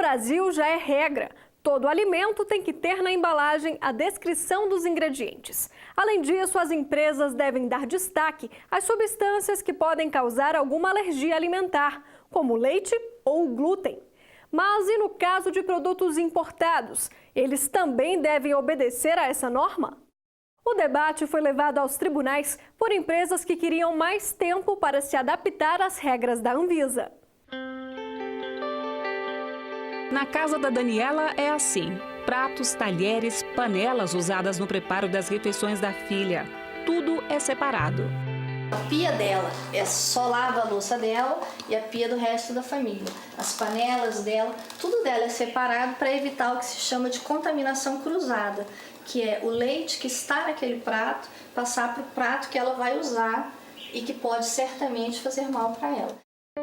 Brasil já é regra. Todo alimento tem que ter na embalagem a descrição dos ingredientes. Além disso, as empresas devem dar destaque às substâncias que podem causar alguma alergia alimentar, como leite ou glúten. Mas e no caso de produtos importados? Eles também devem obedecer a essa norma? O debate foi levado aos tribunais por empresas que queriam mais tempo para se adaptar às regras da Anvisa. Na casa da Daniela é assim: pratos, talheres, panelas usadas no preparo das refeições da filha. Tudo é separado. A pia dela é só lava a louça dela e a pia do resto da família. As panelas dela, tudo dela é separado para evitar o que se chama de contaminação cruzada, que é o leite que está naquele prato passar para o prato que ela vai usar e que pode certamente fazer mal para ela.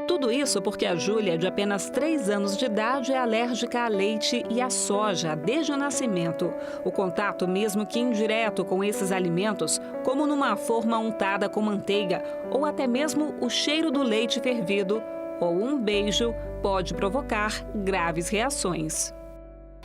Tudo isso porque a Júlia, de apenas 3 anos de idade, é alérgica a leite e a soja desde o nascimento. O contato, mesmo que indireto, com esses alimentos, como numa forma untada com manteiga, ou até mesmo o cheiro do leite fervido, ou um beijo, pode provocar graves reações.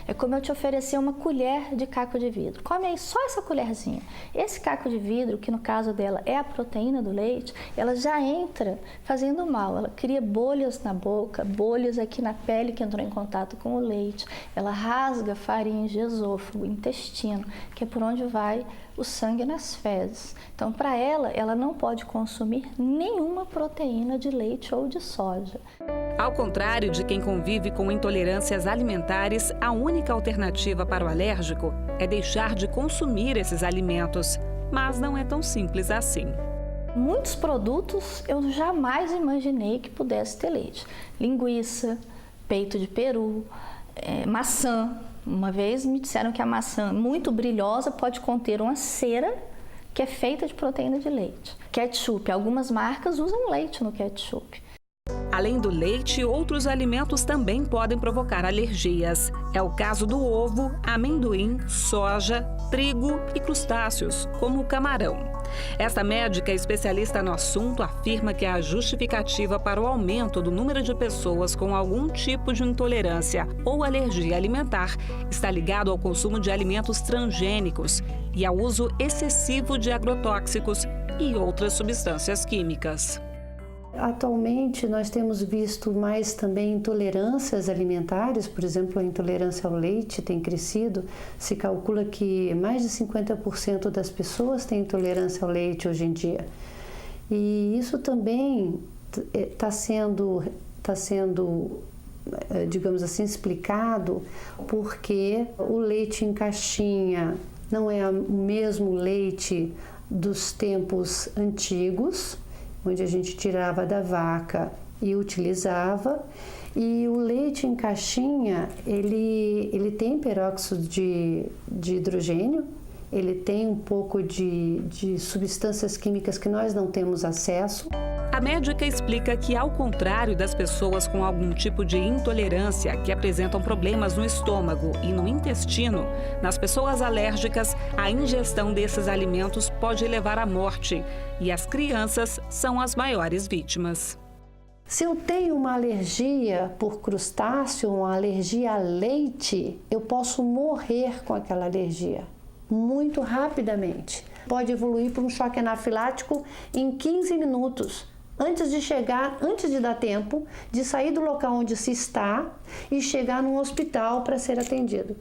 É como eu te oferecer uma colher de caco de vidro. Come aí só essa colherzinha. Esse caco de vidro, que no caso dela é a proteína do leite, ela já entra fazendo mal. Ela cria bolhas na boca, bolhas aqui na pele que entrou em contato com o leite. Ela rasga faringe, esôfago, intestino, que é por onde vai o sangue nas fezes. Então, para ela não pode consumir nenhuma proteína de leite ou de soja. Ao contrário de quem convive com intolerâncias alimentares, a única alternativa para o alérgico é deixar de consumir esses alimentos. Mas não é tão simples assim. Muitos produtos eu jamais imaginei que pudesse ter leite. Linguiça, peito de peru, maçã. Uma vez me disseram que a maçã muito brilhosa pode conter uma cera que é feita de proteína de leite. Ketchup, algumas marcas usam leite no ketchup. Além do leite, outros alimentos também podem provocar alergias. É o caso do ovo, amendoim, soja, trigo e crustáceos, como o camarão. Esta médica especialista no assunto afirma que a justificativa para o aumento do número de pessoas com algum tipo de intolerância ou alergia alimentar está ligado ao consumo de alimentos transgênicos e ao uso excessivo de agrotóxicos e outras substâncias químicas. Atualmente, nós temos visto mais também intolerâncias alimentares, por exemplo, a intolerância ao leite tem crescido. Se calcula que mais de 50% das pessoas têm intolerância ao leite hoje em dia. E isso também está sendo, digamos assim, explicado porque o leite em caixinha não é o mesmo leite dos tempos antigos, onde a gente tirava da vaca e utilizava. E o leite em caixinha, ele tem peróxido de hidrogênio, ele tem um pouco de substâncias químicas que nós não temos acesso. A médica explica que, ao contrário das pessoas com algum tipo de intolerância que apresentam problemas no estômago e no intestino, nas pessoas alérgicas, a ingestão desses alimentos pode levar à morte e as crianças são as maiores vítimas. Se eu tenho uma alergia por crustáceo, uma alergia a leite, eu posso morrer com aquela alergia muito rapidamente. Pode evoluir para um choque anafilático em 15 minutos. Antes de dar tempo de sair do local onde se está e chegar num hospital para ser atendido.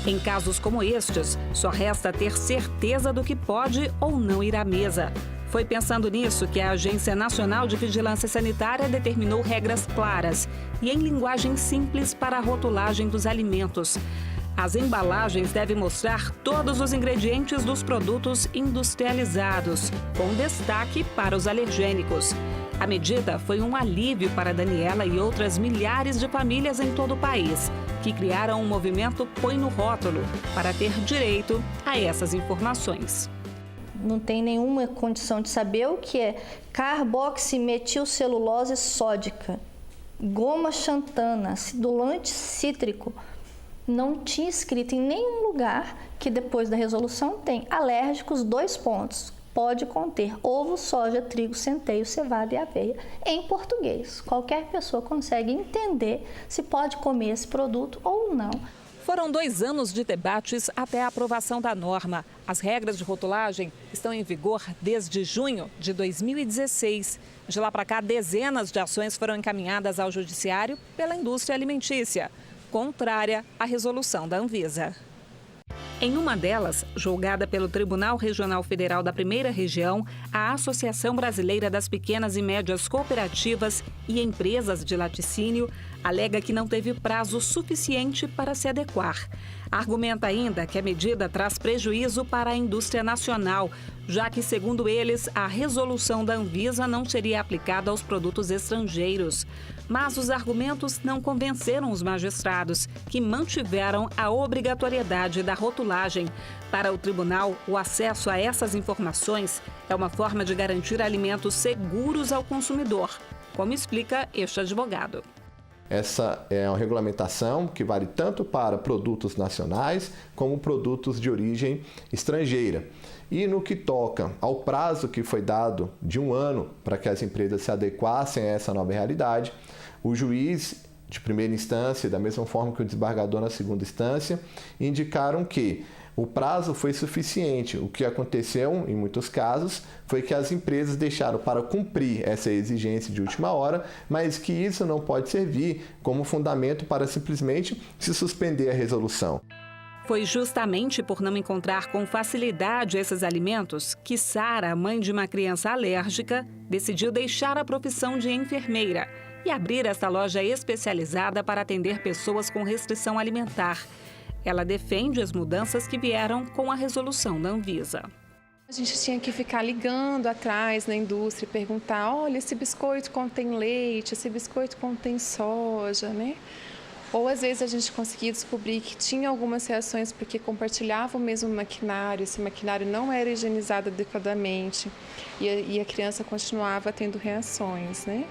Em casos como estes, só resta ter certeza do que pode ou não ir à mesa. Foi pensando nisso que a Agência Nacional de Vigilância Sanitária determinou regras claras e em linguagem simples para a rotulagem dos alimentos. As embalagens devem mostrar todos os ingredientes dos produtos industrializados, com destaque para os alergênicos. A medida foi um alívio para Daniela e outras milhares de famílias em todo o país, que criaram um movimento Põe no Rótulo para ter direito a essas informações. Não tem nenhuma condição de saber o que é carboximetilcelulose sódica, goma xantana, acidulante cítrico. Não tinha escrito em nenhum lugar que depois da resolução tem alérgicos, 2 pontos, pode conter ovo, soja, trigo, centeio, cevada e aveia. Em português, qualquer pessoa consegue entender se pode comer esse produto ou não. Foram 2 anos de debates até a aprovação da norma. As regras de rotulagem estão em vigor desde junho de 2016. De lá para cá, dezenas de ações foram encaminhadas ao Judiciário pela indústria alimentícia, contrária à resolução da Anvisa. Em uma delas, julgada pelo Tribunal Regional Federal da Primeira Região, a Associação Brasileira das Pequenas e Médias Cooperativas e Empresas de Laticínio alega que não teve prazo suficiente para se adequar. Argumenta ainda que a medida traz prejuízo para a indústria nacional, já que, segundo eles, a resolução da Anvisa não seria aplicada aos produtos estrangeiros. Mas os argumentos não convenceram os magistrados, que mantiveram a obrigatoriedade da rotulagem. Para o tribunal, o acesso a essas informações é uma forma de garantir alimentos seguros ao consumidor, como explica este advogado. Essa é uma regulamentação que vale tanto para produtos nacionais como produtos de origem estrangeira. E no que toca ao prazo que foi dado de 1 ano para que as empresas se adequassem a essa nova realidade, o juiz de primeira instância, da mesma forma que o desembargador na segunda instância, indicaram que o prazo foi suficiente. O que aconteceu, em muitos casos, foi que as empresas deixaram para cumprir essa exigência de última hora, mas que isso não pode servir como fundamento para simplesmente se suspender a resolução. Foi justamente por não encontrar com facilidade esses alimentos que Sara, mãe de uma criança alérgica, decidiu deixar a profissão de enfermeira e abrir esta loja especializada para atender pessoas com restrição alimentar. Ela defende as mudanças que vieram com a resolução da Anvisa. A gente tinha que ficar ligando atrás na indústria e perguntar, olha, esse biscoito contém leite, esse biscoito contém soja, né? Ou às vezes a gente conseguia descobrir que tinha algumas reações porque compartilhava o mesmo maquinário, esse maquinário não era higienizado adequadamente e a criança continuava tendo reações, né?